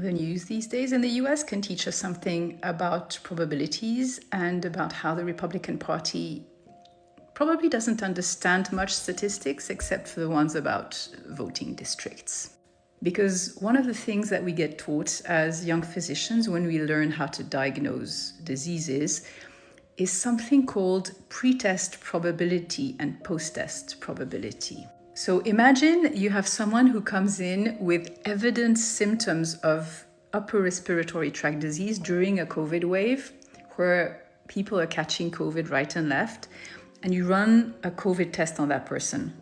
The news these days in the US can teach us something about probabilities and about how the Republican Party probably doesn't understand much statistics except for the ones about voting districts. Because one of the things that we get taught as young physicians when we learn how to diagnose diseases is something called pre-test probability and post-test probability. So imagine you have someone who comes in with evident symptoms of upper respiratory tract disease during a COVID wave, where people are catching COVID right and left, and you run a COVID test on that person.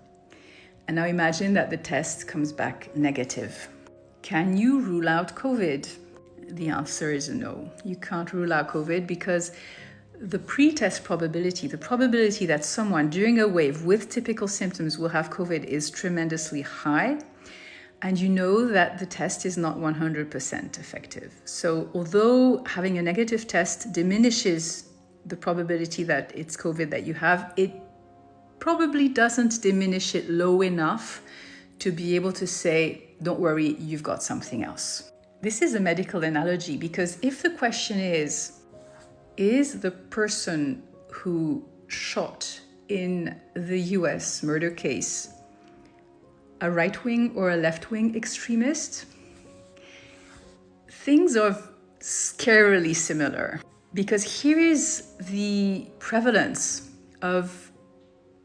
And now imagine that the test comes back negative. Can you rule out COVID? The answer is no. You can't rule out COVID because the pre-test probability, the probability that someone during a wave with typical symptoms will have COVID is tremendously high. And you know that the test is not 100% effective. So although having a negative test diminishes the probability that it's COVID that you have, it probably doesn't diminish it low enough to be able to say, don't worry, you've got something else. This is a medical analogy because if the question is the person who shot in the US murder case a right-wing or a left-wing extremist? Things are scarily similar because here is the prevalence of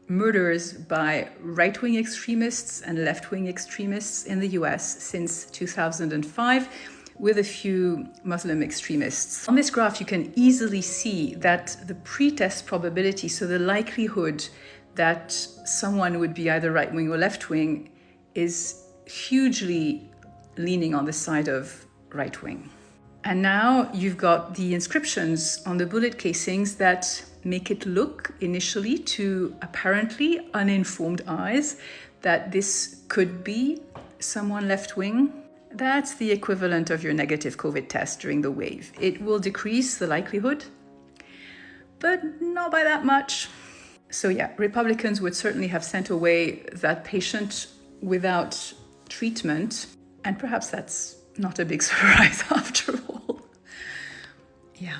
murders by right-wing extremists and left-wing extremists in the US since 2005, with a few Muslim extremists. On this graph, you can easily see that the pre-test probability, so the likelihood that someone would be either right-wing or left-wing, is hugely leaning on the side of right-wing. And now you've got the inscriptions on the bullet casings that make it look initially to apparently uninformed eyes that this could be someone left-wing. That's the equivalent of your negative COVID test during the wave. It will decrease the likelihood, but not by that much. So yeah, Republicans would certainly have sent away that patient without treatment, and perhaps that's not a big surprise after all. Yeah.